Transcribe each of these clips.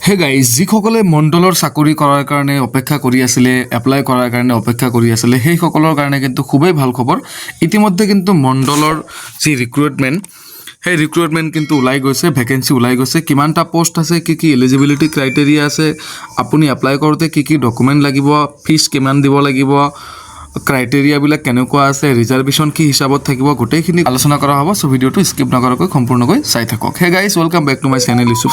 Hey guys যিসকলে মণ্ডলৰ চাকৰি কৰাৰ কাৰণে অপেক্ষা কৰি আছিলে এপ্লাই কৰাৰ কাৰণে অপেক্ষা কৰি আছিলে সেইসকলৰ কাৰণে কিন্তু খুবেই ভাল খবৰ। ইতিমধ্যে কিন্তু মণ্ডলৰ যি ৰিক্ৰুটমেণ্ট সেই ৰিক্ৰুটমেণ্ট কিন্তু ওলাই গৈছে, ভেকেঞ্চি ওলাই গৈছে। কিমানটা পোষ্ট আছে, কি এলিজিবিলিটি ক্ৰাইটেৰিয়া আছে, আপুনি এপ্লাই কৰোঁতে কি ডকুমেণ্ট লাগিব, ফিজ কিমান দিব লাগিব, ক্ৰাইটেৰিয়াবিলাক কেনেকুৱা আছে, ৰিজাৰ্ভেশ্যন কি হিচাপত থাকিব, গোটেইখিনি আলোচনা কৰা হ'ব। চ' ভিডিঅ'টো স্কিপ নকৰাকৈ সম্পূৰ্ণকৈ চাই থাকক। Hey guys welcome back to my channel YouTube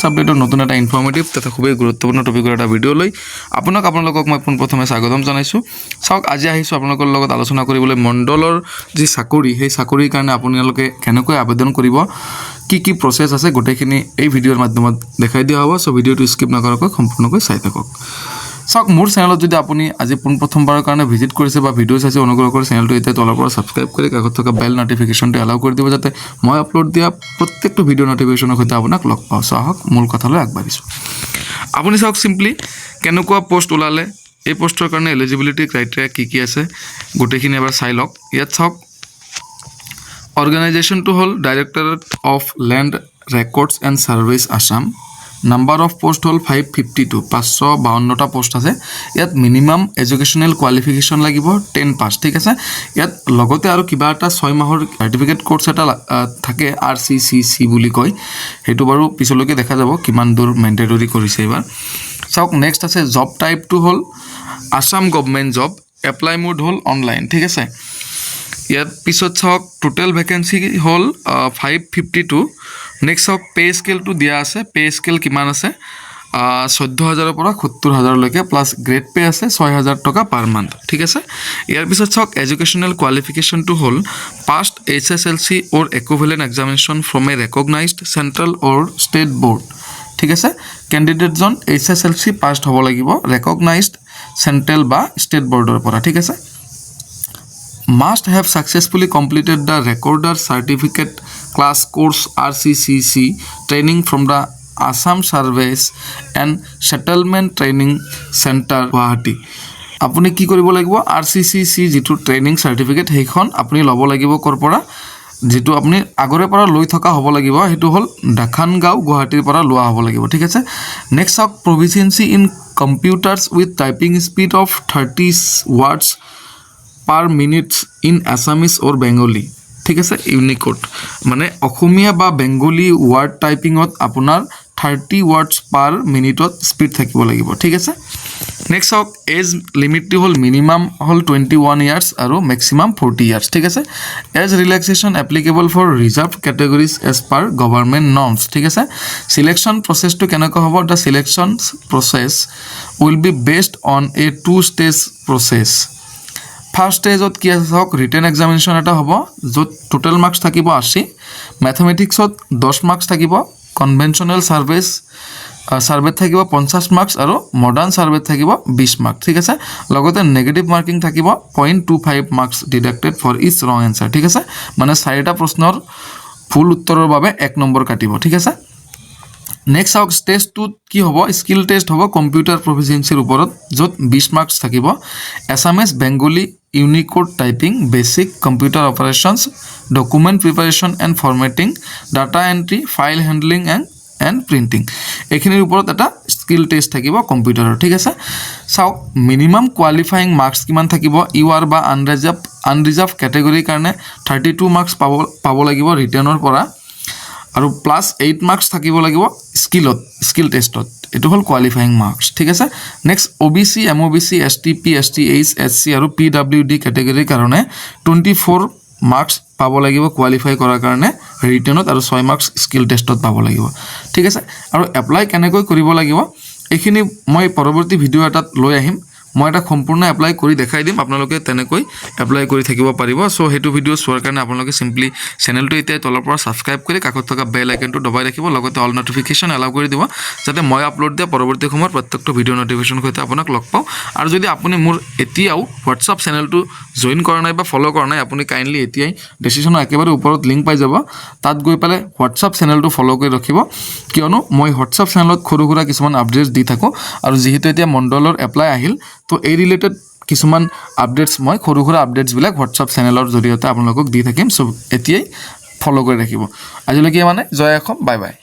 আপডেটৰ নতুন এটা ইনফৰ্মেটিভ তথা খুবেই গুৰুত্বপূৰ্ণ টপিকৰ এটা ভিডিঅ' লৈ আপোনালোকক মই পোনপ্ৰথমে স্বাগতম জনাইছোঁ। চাওক, আজি আহিছোঁ আপোনালোকৰ লগত আলোচনা কৰিবলৈ মণ্ডলৰ যি চাকৰি, সেই চাকৰিৰ কাৰণে আপোনালোকে কেনেকৈ আবেদন কৰিব, কি প্ৰচেছ আছে, গোটেইখিনি এই ভিডিঅ'ৰ মাধ্যমত দেখাই দিয়া হ'ব। চ' ভিডিঅ'টো স্কিপ নকৰাকৈ সম্পূৰ্ণকৈ চাই থাকক। চাওক, মোৰ চেনেলত যদি আপুনি আজি পোনপ্ৰথমবাৰৰ কাৰণে ভিজিট কৰিছে বা ভিডিঅ' চাইছে, অনুগ্ৰহ কৰি চেনেলটো এতিয়া তলৰ পৰা ছাবস্ক্ৰাইব কৰি কাষত থকা বেল নটিফিকেশ্যনটো এলাউ কৰি দিব, যাতে মই আপলোড দিয়া প্ৰত্যেকটো ভিডিঅ' নটিফিকেশ্যনৰ সৈতে আপোনাক লগ পাওঁ। চ' আহক মূল কথালৈ আগবাঢ়িছোঁ। আপুনি চাওক, চিম্পলি কেনেকুৱা পষ্ট ওলালে, এই পষ্টৰ কাৰণে এলিজিবিলিটি ক্ৰাইটেৰিয়া কি আছে, গোটেইখিনি এবাৰ চাই লওক। ইয়াত চাওক, অৰ্গেনাইজেশ্যনটো হ'ল directorate of land records and surveys Assam. Number of post হ'ল 552, 552টা পোষ্ট আছে। ইয়াত মিনিমাম এডুকেশ্যনেল কোৱালিফিকেশ্যন লাগিব 10 পাছ, ঠিক আছে। ইয়াত লগতে আৰু কিবা এটা 6 মাহৰ চাৰ্টিফিকেট কোৰ্চ এটা থাকে, RCCC বুলি কয়। সেইটো বাৰু পিছলৈকে দেখা যাব কিমান দূৰ মেণ্ডেটৰী কৰিছে এইবাৰ। চাওক, নেক্সট আছে জব টাইপটো হ'ল Assam government job, apply mode হ'ল অনলাইন, ঠিক আছে। ইয়াত পিছত চাওক, টোটেল ভেকেঞ্চি হ'ল 552। নেক্সট চাওক, পে' স্কেলটো দিয়া আছে। পে' স্কেল কিমান আছে, 14,000ৰ পৰা 70,000লৈকে, প্লাছ গ্ৰেড পে' আছে 6,000 টকা পাৰ মান্থ, ঠিক আছে। ইয়াৰ পিছত চাওক, এডুকেশ্যনেল কোৱালিফিকেশ্যনটো হ'ল passed HSLC or equivalent examination from a recognized central or state board, ঠিক আছে। কেণ্ডিডেটজন HSLC পাষ্ট হ'ব লাগিব ৰেকগনাইজড চেণ্ট্ৰেল বা ষ্টেট বৰ্ডৰ পৰা, ঠিক আছে। must have successfully completed the recorder certificate class course RCCC training from the Assam Service and Settlement Training Center Guwahati। আপুনি কি কৰিব লাগিব, RCCC যিটো ট্ৰেইনিং চাৰ্টিফিকেট সেইখন আপুনি ল'ব লাগিব ক'ৰ পৰা, যিটো আপুনি আগৰে পৰা লৈ থকা হ'ব লাগিব, সেইটো হ'ল দাখান গাঁও গুৱাহাটীৰ পৰা লোৱা হ'ব লাগিব, ঠিক আছে। নেক্সট চাওক, proficiency in computers with typing speed of 30 words per minutes in Assamese or Bengali, ঠিক আছে। ইউনিকোড মানে অসমীয়া বা বেংগলী ৱাৰ্ড টাইপিঙত আপোনাৰ 30 words পাৰ মিনিটত স্পীড থাকিব লাগিব, ঠিক আছে। নেক্সট চাওক, এজ লিমিটটো হ'ল মিনিমাম হ'ল 21 years আৰু মেক্সিমাম 40 years, ঠিক আছে। Age relaxation applicable for reserve categories as per government norms, ঠিক আছে। চিলেকশ্যন প্ৰচেছটো কেনেকুৱা হ'ব, the selection process will be based on a 2-stage process. First ষ্টেজত কি আছে চাওক, ৰিটেন এক্সামিনেশ্যন এটা হ'ব, য'ত টোটেল মাৰ্কছ থাকিব 80, মেথমেটিক্সত 10 মাৰ্কছ থাকিব, কনভেনশ্যনেল ছাৰ্ভেত থাকিব 50 মাৰ্কছ আৰু মডাৰ্ণ ছাৰ্ভেত থাকিব 20 মাৰ্কছ, ঠিক আছে। লগতে নেগেটিভ মাৰ্কিং থাকিব 0.25 মাৰ্কছ ডিডাক্টেড ফৰ ইচ ৰং এনচাৰ, ঠিক আছে। মানে 4টা প্ৰশ্নৰ ভুল উত্তৰৰ বাবে 1 নম্বৰ কাটিব, ঠিক আছে। নেক্সট চাওক, ষ্টেজ 2ত কি হ'ব, স্কিল টেষ্ট হ'ব কম্পিউটাৰ প্ৰফিচিয়েঞ্চিৰ ওপৰত, য'ত 20 মাৰ্কছ থাকিব। Assamese Bengali Unicode typing, basic computer operations, document preparation and formatting, data entry, file handling and printing, এইখিনিৰ ওপৰত এটা স্কিল টেষ্ট থাকিব কম্পিউটাৰৰ, ঠিক আছে। চাওক, মিনিমাম কোৱালিফাইং মাৰ্কছ কিমান থাকিব, UR বা আনৰিজাৰ্ভ কেটেগৰীৰ কাৰণে 32 মাৰ্কছ পাব লাগিব ৰিটেনৰ পৰা, আৰু প্লাছ 8 মাৰ্কছ থাকিব লাগিব স্কিল টেষ্টত, এইটো হ'ল কোৱালিফাইং মাৰ্কছ, ঠিক আছে। Next OBC, MOBC, ST, ST, SC আৰু PWD কেটেগৰীৰ কাৰণে 24 মাৰ্কছ পাব লাগিব কোৱালিফাই কৰাৰ কাৰণে ৰিটেনত, আৰু 6 মাৰ্কছ স্কিল টেষ্টত পাব লাগিব, ঠিক আছে। আৰু এপ্লাই কেনেকৈ কৰিব লাগিব এইখিনি মই পৰৱৰ্তী ভিডিঅ' এটাত লৈ আহিম। মই এটা সম্পূৰ্ণ এপ্লাই কৰি দেখাই দিম, আপোনালোকে তেনেকৈ এপ্লাই কৰি থাকিব পাৰিব। চ' সেইটো ভিডিঅ' চোৱাৰ কাৰণে আপোনালোকে চিম্পলি চেনেলটো এতিয়া তলৰ পৰা ছাবস্ক্ৰাইব কৰি কাষত থকা বেল আইকনটো দবাই ৰাখিব, লগতে অল নটিফিকেশ্যন এলাউ কৰি দিব, যাতে মই আপলোড দিয়া পৰৱৰ্তী সময়ত প্ৰত্যেকটো ভিডিঅ' নটিফিকেশ্যনৰ সৈতে আপোনাক লগ পাওঁ। আৰু যদি আপুনি মোৰ এতিয়াও হোৱাটছআপ চেনেলটো জইন কৰা নাই বা ফ'ল' কৰা নাই, আপুনি কাইণ্ডলি এতিয়াই ডিছক্ৰিপশ্যনৰ একেবাৰে ওপৰত লিংক পাই যাব, তাত গৈ পেলাই হোৱাটছআপ চেনেলটো ফ'ল' কৰি ৰাখিব, কিয়নো মই হোৱাটছআপ চেনেলত সৰু সুৰা কিছুমান আপডেটছ দি থাকোঁ। আৰু যিহেতু এতিয়া মণ্ডলৰ এপ্লাই আহিল, তো এই ৰিলেটেড কিছুমান আপডেটছ মই সৰু সুৰা আপডেটছবিলাক হোৱাটছআপ চেনেলৰ জৰিয়তে আপোনালোকক দি থাকিম। চ' এতিয়াই ফ'ল' কৰি ৰাখিব। আজিলৈকে মানে জয় অসম, বাই বাই।